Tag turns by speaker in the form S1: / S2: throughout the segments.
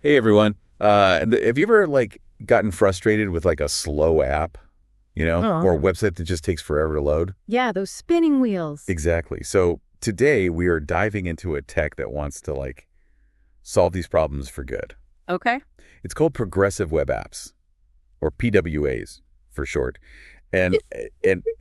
S1: Hey everyone. Have you ever gotten frustrated with like a slow app,
S2: Oh,
S1: or a website that just takes forever to load?
S2: yeah, those spinning wheels.
S1: Exactly. So today we are diving into a tech that wants to solve these problems for good.
S2: Okay.
S1: It's called progressive web apps, or PWAs for short. And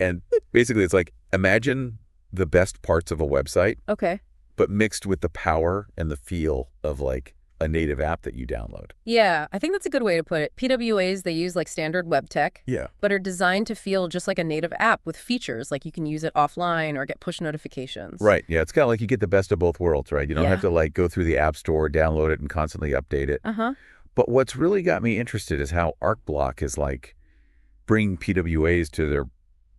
S1: and basically it's like imagine the best parts of a website,
S2: Okay.
S1: but mixed with the power and the feel of like a native app that you download.
S2: Yeah, I think that's a good way to put it. PWAs, they use like standard web tech,
S1: Yeah.
S2: but are designed to feel just like a native app with features like you can use it offline or get push notifications.
S1: Right. Yeah. It's kind of like you get the best of both worlds, right? You don't have
S2: Yeah.
S1: to go through the app store, download it, and constantly update it.
S2: Uh-huh.
S1: But what's really got me interested is how ArcBlock is bringing PWAs to their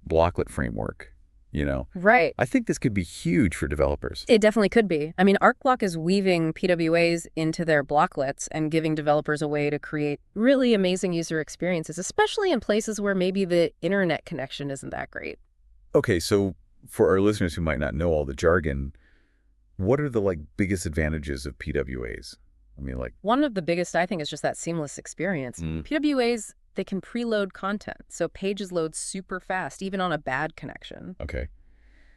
S1: blocklet framework. You know,
S2: Right.
S1: I think this could be huge for developers.
S2: It definitely could be. I mean, ArcBlock is weaving PWAs into their blocklets and giving developers a way to create really amazing user experiences, especially in places where maybe the internet connection isn't that great.
S1: Okay, so for our listeners who might not know all the jargon, what are the biggest advantages of PWAs? I mean,
S2: One of the biggest, I think, is just that seamless experience.
S1: mm,
S2: PWAs, they can preload content, so pages load super fast, even on a bad connection.
S1: okay.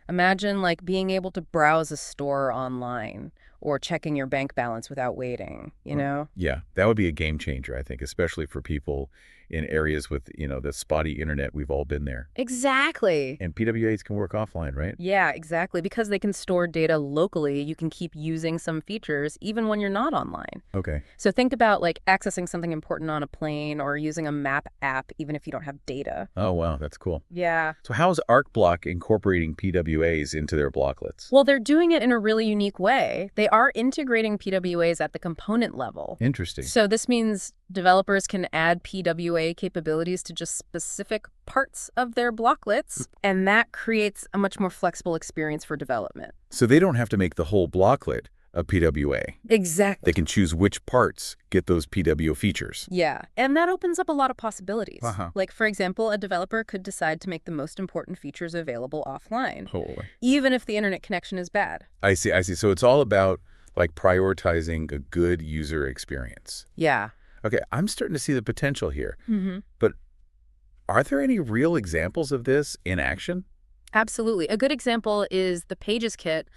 S2: Imagine being able to browse a store online or checking your bank balance without waiting, you
S1: Well,
S2: know?
S1: yeah, that would be a game changer, I think, especially for people in areas with, the spotty internet. We've all been there.
S2: Exactly.
S1: And PWAs can work offline, right?
S2: Yeah, exactly. Because they can store data locally, you can keep using some features even when you're not online.
S1: Okay.
S2: So think about accessing something important on a plane or using a map app even if you don't have data.
S1: Oh, wow, that's cool.
S2: Yeah.
S1: So how is ArcBlock incorporating PWAs into their blocklets?
S2: Well, they're doing it in a really unique way. They are integrating PWAs at the component level.
S1: Interesting.
S2: So this means developers can add PWA capabilities to just specific parts of their blocklets, and that creates a much more flexible experience for development.
S1: So they don't have to make the whole blocklet a PWA. They
S2: Exactly.
S1: can choose which parts get those PWA features.
S2: Yeah, and that opens up a lot of possibilities.
S1: Uh-huh.
S2: Like, for example, a developer could decide to make the most important features available offline,
S1: Oh,
S2: even if the internet connection is bad.
S1: I see, I see. So it's all about prioritizing a good user experience.
S2: Yeah.
S1: Okay, I'm starting to see the potential here.
S2: Mm-hmm.
S1: But are there any real examples of this in action?
S2: Absolutely. A good example is the Pages kit.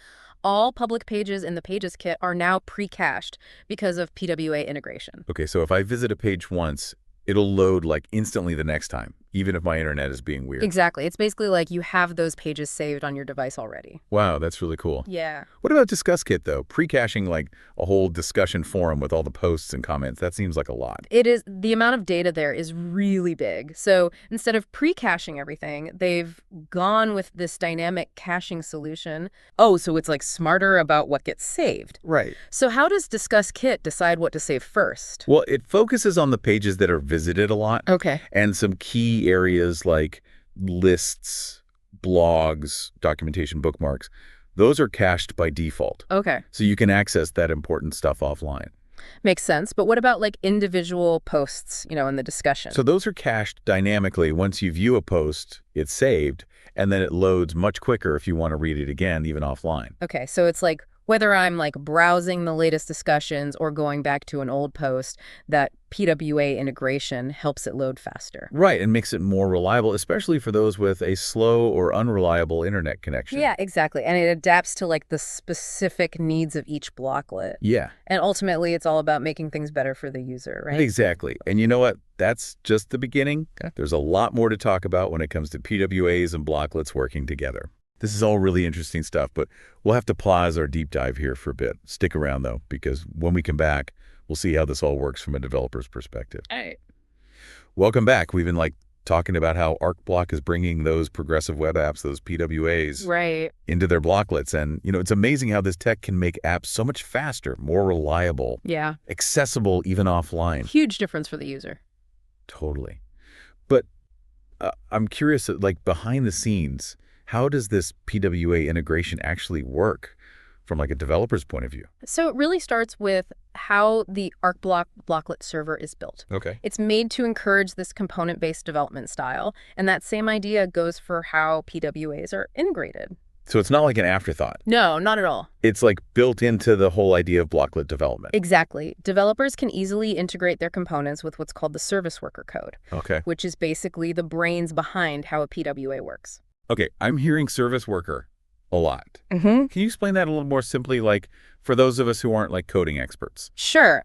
S2: All public pages in the Pages kit are now pre-cached because of PWA integration.
S1: Okay, so if I visit a page once, it'll load instantly the next time, even if my internet is being weird.
S2: Exactly. It's basically like you have those pages saved on your device already.
S1: Wow, that's really cool.
S2: Yeah.
S1: What about Discuss Kit, though? Pre-caching a whole discussion forum with all the posts and comments, that seems like a lot.
S2: It is, the amount of data there is really big. So instead of pre-caching everything, they've gone with this dynamic caching solution. Oh, so it's smarter about what gets saved.
S1: Right.
S2: So how does Discuss Kit decide what to save first?
S1: Well, it focuses on the pages that are visited a lot
S2: Okay.
S1: and some key areas like lists, blogs, documentation, bookmarks. Those are cached by default.
S2: Okay.
S1: So you can access that important stuff offline.
S2: Makes sense. But what about individual posts, in the discussion?
S1: So those are cached dynamically. Once you view a post, it's saved, and then it loads much quicker if you want to read it again, even offline.
S2: Okay, so it's whether I'm browsing the latest discussions or going back to an old post, that PWA integration helps it load faster.
S1: Right, and makes it more reliable, especially for those with a slow or unreliable internet connection.
S2: Yeah, exactly. And it adapts to the specific needs of each blocklet.
S1: Yeah,
S2: And ultimately, it's all about making things better for the user, right?
S1: exactly. And you know what? That's just the beginning. There's a lot more to talk about when it comes to PWAs and blocklets working together. This is all really interesting stuff, but we'll have to pause our deep dive here for a bit. Stick around, though, because when we come back, we'll see how this all works from a developer's perspective.
S2: All right.
S1: Welcome back. We've been talking about how ArcBlock is bringing those progressive web apps, those PWAs,
S2: Right.
S1: into their blocklets. And, it's amazing how this tech can make apps so much faster, more reliable,
S2: Yeah.
S1: accessible even offline.
S2: Huge difference for the user.
S1: Totally. But I'm curious, behind the scenes, how does this PWA integration actually work from a developer's point of view?
S2: So it really starts with how the ArcBlock blocklet server is built.
S1: Okay.
S2: It's made to encourage this component-based development style, and that same idea goes for how PWAs are integrated.
S1: So it's not like an afterthought.
S2: No, not at all.
S1: It's like built into the whole idea of blocklet development.
S2: Exactly. Developers can easily integrate their components with what's called the service worker code,
S1: Okay.
S2: which is basically the brains behind how a PWA works.
S1: Okay, I'm hearing service worker a lot.
S2: Mm-hmm.
S1: Can you explain that a little more simply, like for those of us who aren't like coding experts?
S2: Sure.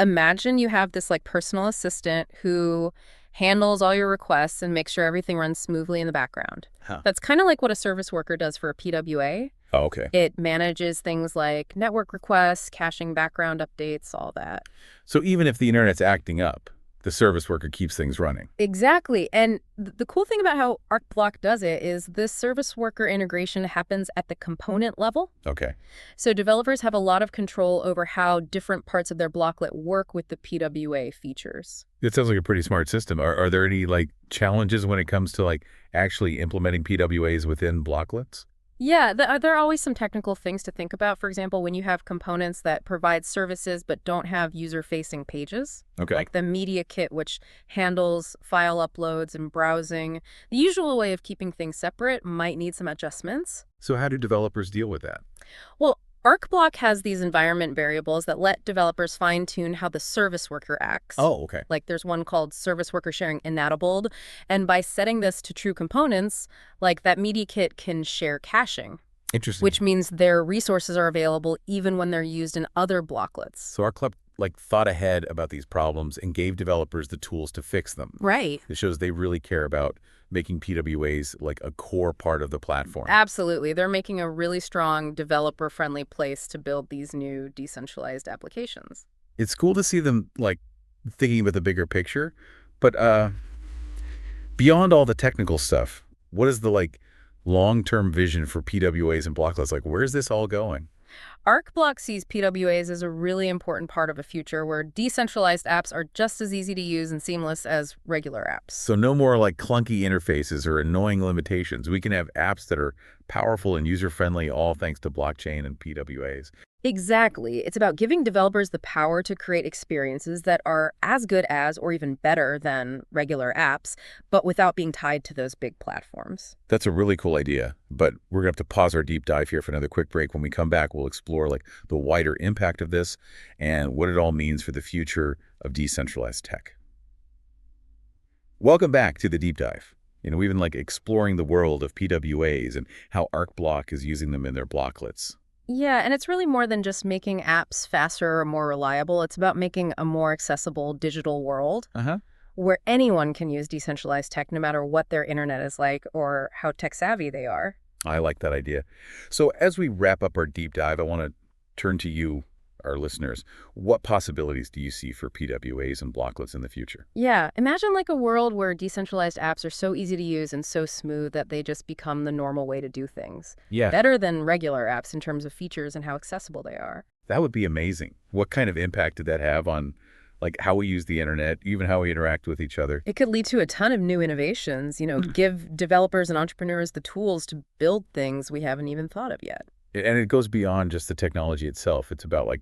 S2: Imagine you have this like personal assistant who handles all your requests and makes sure everything runs smoothly in the background.
S1: Huh.
S2: That's kind of like what a service worker does for a PWA.
S1: Oh, okay.
S2: It manages things like network requests, caching background updates, all that.
S1: So even if the internet's acting up, the service worker keeps things running.
S2: Exactly. And the cool thing about how ArcBlock does it is this service worker integration happens at the component level.
S1: Okay.
S2: So developers have a lot of control over how different parts of their blocklet work with the PWA features.
S1: It sounds like a pretty smart system. Are there any like challenges when it comes to like actually implementing PWAs within blocklets?
S2: Yeah, there are always some technical things to think about. For example, when you have components that provide services but don't have user-facing pages,
S1: Okay.
S2: like the media kit, which handles file uploads and browsing, the usual way of keeping things separate might need some adjustments.
S1: So how do developers deal with that?
S2: Well, ArcBlock has these environment variables that let developers fine-tune how the service worker acts.
S1: Oh, okay.
S2: Like there's one called service worker sharing enabled. And by setting this to true components, like that media kit can share caching,
S1: Interesting.
S2: which means their resources are available even when they're used in other blocklets.
S1: So our club like thought ahead about these problems and gave developers the tools to fix them.
S2: Right.
S1: It shows they really care about making PWAs like a core part of the platform.
S2: Absolutely. They're making a really strong developer-friendly place to build these new decentralized applications.
S1: It's cool to see them like thinking about the bigger picture, but beyond all the technical stuff, what is the like long-term vision for PWAs and blocklets? Like, where's this all going?
S2: ArcBlock sees PWAs as a really important part of a future where decentralized apps are just as easy to use and seamless as regular apps.
S1: So no more like clunky interfaces or annoying limitations. We can have apps that are powerful and user-friendly, all thanks to blockchain and PWAs.
S2: Exactly. It's about giving developers the power to create experiences that are as good as or even better than regular apps, but without being tied to those big platforms.
S1: That's a really cool idea, but we're going to have to pause our deep dive here for another quick break. When we come back, we'll explore like the wider impact of this and what it all means for the future of decentralized tech. Welcome back to the deep dive. We've been like exploring the world of PWAs and how ArcBlock is using them in their blocklets.
S2: Yeah, and it's really more than just making apps faster or more reliable. It's about making a more accessible digital world where anyone can use decentralized tech no matter what their internet is like or how tech savvy they are.
S1: I like that idea. So as we wrap up our deep dive, I want to turn to you, our listeners. What possibilities do you see for PWAs and blocklets in the future?
S2: Yeah, imagine like a world where decentralized apps are so easy to use and so smooth that they just become the normal way to do things.
S1: Yeah,
S2: Better than regular apps in terms of features and how accessible they are.
S1: that would be amazing. What kind of impact did that have on like how we use the internet, even how we interact with each other?
S2: It could lead to a ton of new innovations, give developers and entrepreneurs the tools to build things we haven't even thought of yet.
S1: And it goes beyond just the technology itself. It's about like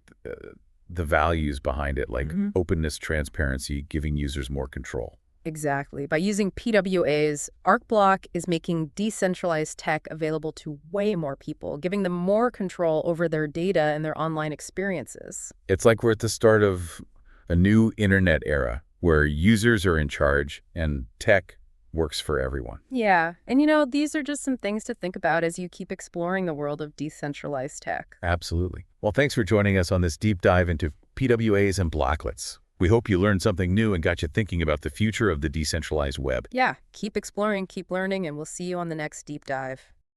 S1: the values behind it, like openness, transparency, giving users more control.
S2: Exactly. By using PWAs, ArcBlock is making decentralized tech available to way more people, giving them more control over their data and their online experiences.
S1: It's like we're at the start of a new internet era where users are in charge and tech works for everyone.
S2: Yeah. And these are just some things to think about as you keep exploring the world of decentralized tech.
S1: Absolutely. Well, thanks for joining us on this deep dive into PWAs and blocklets. We hope you learned something new and got you thinking about the future of the decentralized web.
S2: Yeah. Keep exploring, keep learning, and we'll see you on the next deep dive.